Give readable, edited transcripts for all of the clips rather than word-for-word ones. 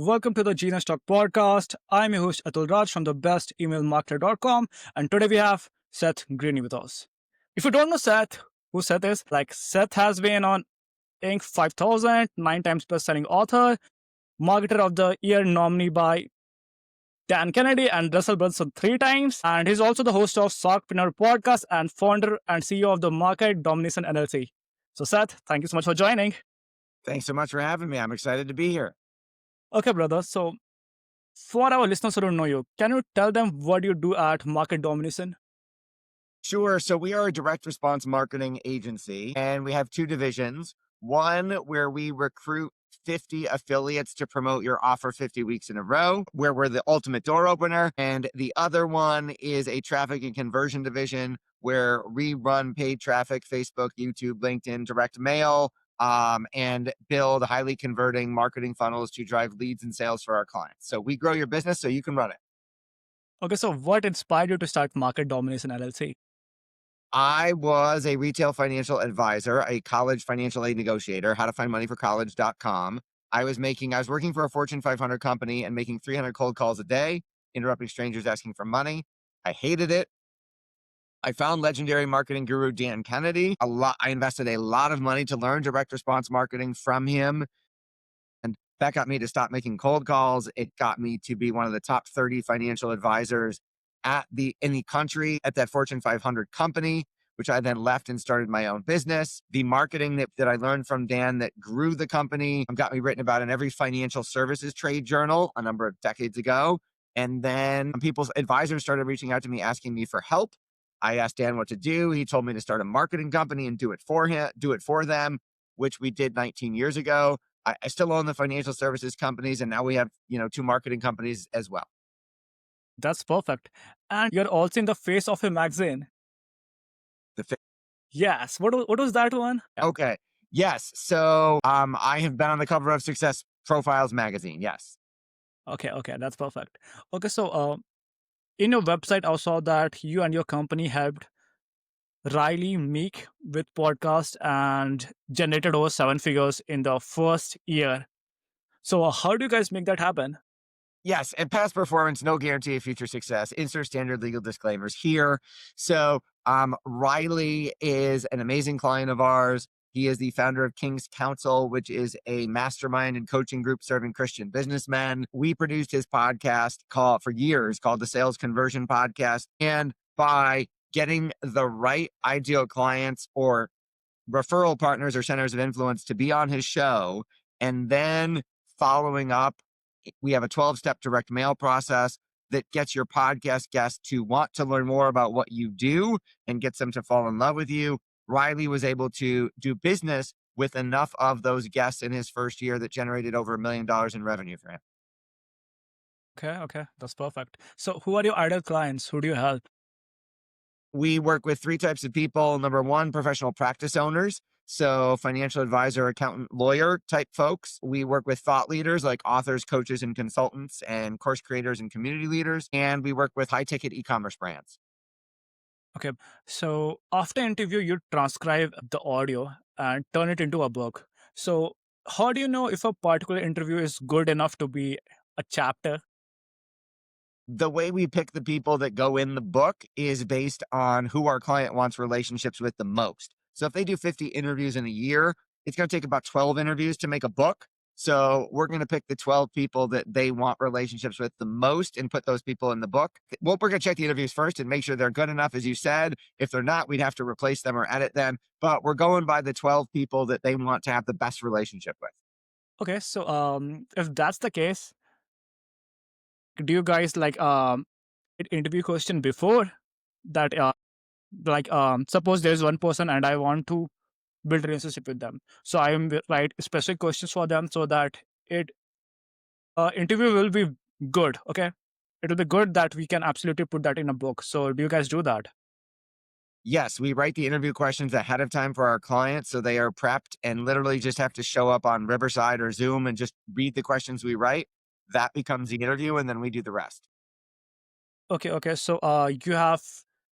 Welcome to the Genius Talk podcast. I'm your host Atul Raj from the bestemailmarketer.com, and today we have Seth Greene with us. If you don't know Seth, who Seth is, Seth has been on Inc. 5000, 9 times best-selling author, Marketer of the Year nominee by Dan Kennedy and Russell Brunson 3 times, and he's also the host of Sockpreneur podcast and founder and CEO of the Market Domination LLC. So Seth, thank you so much for joining. Thanks so much for having me. I'm excited to be here. Okay, brother. So for our listeners who don't know you, can you tell them what you do at Market Domination? Sure. So we are a direct response marketing agency, and we have two divisions. One where we recruit 50 affiliates to promote your offer 50 weeks in a row, where we're the ultimate door opener. And the other one is a traffic and conversion division where we run paid traffic, Facebook, YouTube, LinkedIn, direct mail, and build highly converting marketing funnels to drive leads and sales for our clients. So we grow your business so you can run it. Okay, so what inspired you to start Market Domination LLC? I was a retail financial advisor, a college financial aid negotiator, howtofindmoneyforcollege.com. I was working for a Fortune 500 company and making 300 cold calls a day, interrupting strangers asking for money. I hated it. I found legendary marketing guru Dan Kennedy. I invested a lot of money to learn direct response marketing from him. And that got me to stop making cold calls. It got me to be one of the top 30 financial advisors in the country at that Fortune 500 company, which I then left and started my own business. The marketing that I learned from Dan that grew the company got me written about in every financial services trade journal a number of decades ago. And then people's advisors started reaching out to me asking me for help. I asked Dan what to do. He told me to start a marketing company and do it for them, which we did 19 years ago. I still own the financial services companies, and now we have, two marketing companies as well. That's perfect. And you're also in the face of a magazine. Yes. What was that one? Okay. Yes. So I have been on the cover of Success Profiles magazine. Yes. Okay, that's perfect. Okay, so in your website, I saw that you and your company helped Riley Meek with podcast and generated over 7 figures in the first year. So how do you guys make that happen? Yes, and past performance, no guarantee of future success. Insert standard legal disclaimers here. So Riley is an amazing client of ours. He is the founder of King's Council, which is a mastermind and coaching group serving Christian businessmen. We produced his podcast for years called the Sales Conversion Podcast. And by getting the right ideal clients or referral partners or centers of influence to be on his show, and then following up, we have a 12-step direct mail process that gets your podcast guests to want to learn more about what you do and gets them to fall in love with you. Riley was able to do business with enough of those guests in his first year that generated over $1 million in revenue for him. Okay, that's perfect. So who are your ideal clients? Who do you help? We work with 3 types of people. Number one, professional practice owners. So financial advisor, accountant, lawyer type folks. We work with thought leaders like authors, coaches, and consultants, and course creators and community leaders. And we work with high ticket e-commerce brands. Okay, so after interview, you transcribe the audio and turn it into a book. So how do you know if a particular interview is good enough to be a chapter? The way we pick the people that go in the book is based on who our client wants relationships with the most. So if they do 50 interviews in a year, it's going to take about 12 interviews to make a book. So we're going to pick the 12 people that they want relationships with the most and put those people in the book. Well, we're going to check the interviews first and make sure they're good enough, as you said. If they're not, we'd have to replace them or edit them. But we're going by the 12 people that they want to have the best relationship with. Okay, so if that's the case, do you guys interview question before that? Suppose there's one person and I want to build a relationship with them, so I am write specific questions for them so that interview will be good. Okay, it will be good that we can absolutely put that in a book. So do you guys do that? Yes, we write the interview questions ahead of time for our clients so they are prepped and literally just have to show up on Riverside or Zoom and just read the questions we write. That becomes the interview, and then we do the rest. Okay, so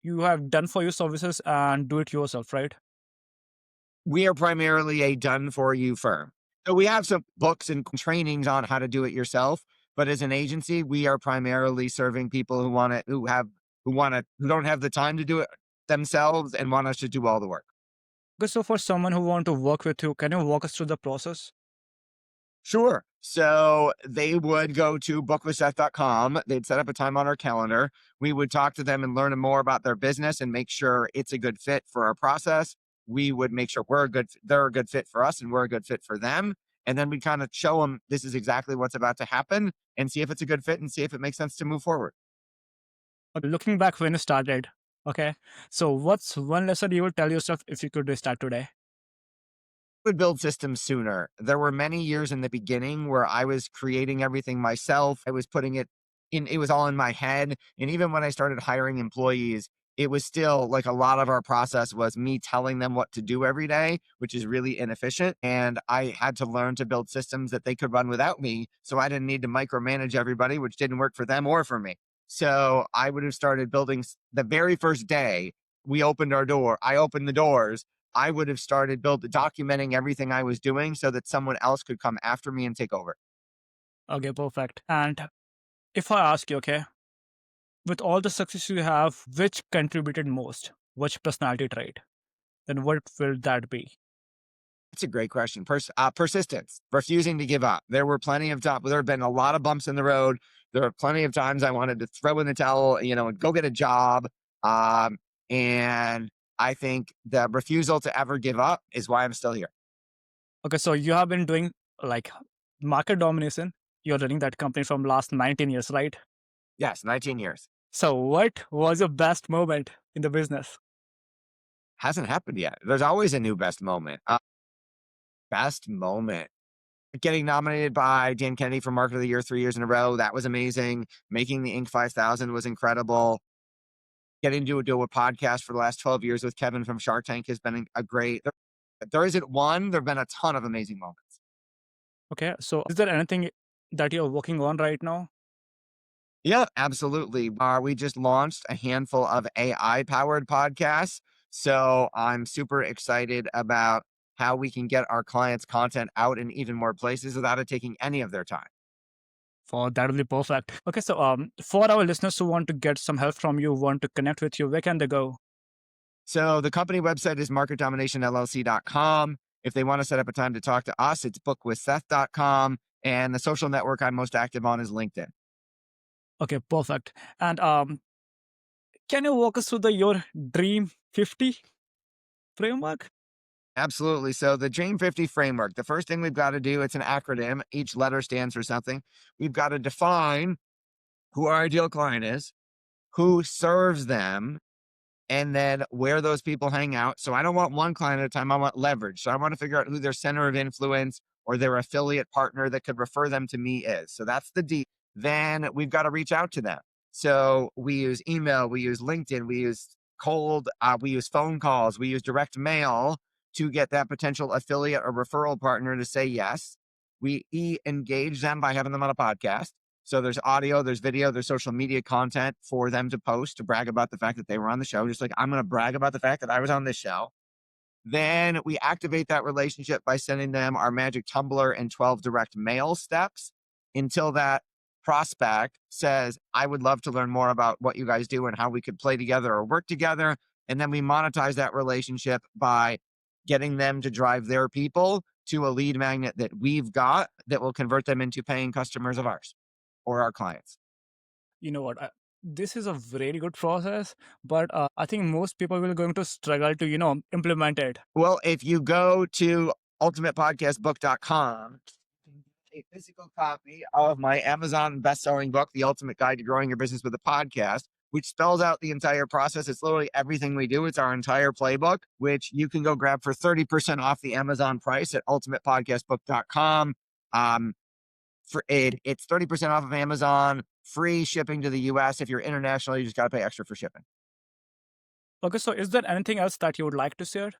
you have done for you services and do it yourself, right? We are primarily a done-for-you firm. So we have some books and trainings on how to do it yourself, but as an agency, we are primarily serving people who want to, who don't have the time to do it themselves and want us to do all the work. Okay, so for someone who want to work with you, can you walk us through the process? Sure. So they would go to bookwithseth.com. They'd set up a time on our calendar. We would talk to them and learn more about their business and make sure it's a good fit for our process. We would make sure they're a good fit for us and we're a good fit for them. And then we kind of show them this is exactly what's about to happen and see if it's a good fit and see if it makes sense to move forward. Okay, looking back when you started, okay, so what's one lesson you would tell yourself if you could restart today? Would build systems sooner. There were many years in the beginning where I was creating everything myself. I was putting it in, it was all in my head. And even when I started hiring employees, it was still like a lot of our process was me telling them what to do every day, which is really inefficient. And I had to learn to build systems that they could run without me. So I didn't need to micromanage everybody, which didn't work for them or for me. So I would have started building the very first day we opened our door. I opened the doors. I would have started documenting everything I was doing so that someone else could come after me and take over. Okay, perfect. And if I ask you, okay, with all the success you have, which contributed most? Which personality trait? Then what will that be? That's a great question. Persistence, refusing to give up. There were plenty of times, there have been a lot of bumps in the road. There are plenty of times I wanted to throw in the towel, and go get a job. And I think the refusal to ever give up is why I'm still here. Okay, so you have been doing like market domination. You're running that company from last 19 years, right? Yes, 19 years. So what was your best moment in the business? Hasn't happened yet. There's always a new best moment. Best moment. Getting nominated by Dan Kennedy for Market of the Year 3 years in a row. That was amazing. Making the Inc. 5000 was incredible. Getting to do a podcast for the last 12 years with Kevin from Shark Tank has been a great. There isn't one. There have been a ton of amazing moments. Okay, so is there anything that you're working on right now? Yeah, absolutely. We just launched a handful of AI powered podcasts. So I'm super excited about how we can get our clients' content out in even more places without it taking any of their time. For that will be perfect. Okay, so for our listeners who want to get some help from you, want to connect with you, where can they go? So the company website is marketdominationllc.com. If they want to set up a time to talk to us, it's bookwithseth.com. And the social network I'm most active on is LinkedIn. Okay, perfect. And can you walk us through the your Dream 50 framework? Absolutely. So the Dream 50 framework, the first thing we've got to do, it's an acronym. Each letter stands for something. We've got to define who our ideal client is, who serves them, and then where those people hang out. So I don't want one client at a time. I want leverage. So I want to figure out who their center of influence or their affiliate partner that could refer them to me is. So that's the D. Then we've got to reach out to them. So we use email, we use LinkedIn, we use phone calls, we use direct mail to get that potential affiliate or referral partner to say yes. Engage them by having them on a podcast. So there's audio, there's video, there's social media content for them to post to brag about the fact that they were on the show. Just like I'm going to brag about the fact that I was on this show. Then we activate that relationship by sending them our magic Tumblr and 12 direct mail steps until that prospect says, I would love to learn more about what you guys do and how we could play together or work together. And then we monetize that relationship by getting them to drive their people to a lead magnet that we've got that will convert them into paying customers of ours or our clients. You know what? This is a very good process, but I think most people will going to struggle to implement it. Well, if you go to ultimatepodcastbook.com, a physical copy of my Amazon best-selling book, The Ultimate Guide to Growing Your Business with a Podcast, which spells out the entire process. It's literally everything we do. It's our entire playbook, which you can go grab for 30% off the Amazon price at ultimatepodcastbook.com. It's 30% off of Amazon, free shipping to the US. If you're international, you just got to pay extra for shipping. Okay, so is there anything else that you would like to share?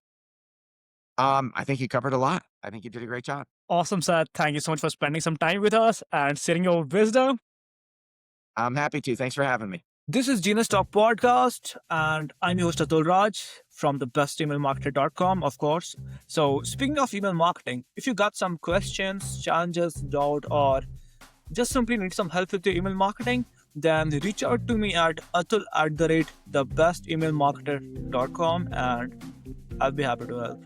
I think you covered a lot. I think you did a great job. Awesome, Seth. Thank you so much for spending some time with us and sharing your wisdom. I'm happy to. Thanks for having me. This is Genius Talk Podcast, and I'm your host Atul Raj from the bestemailmarketer.com, of course. So, speaking of email marketing, if you got some questions, challenges, doubt, or just simply need some help with your email marketing, then reach out to me at atul@thebestemailmarketer.com and I'll be happy to help.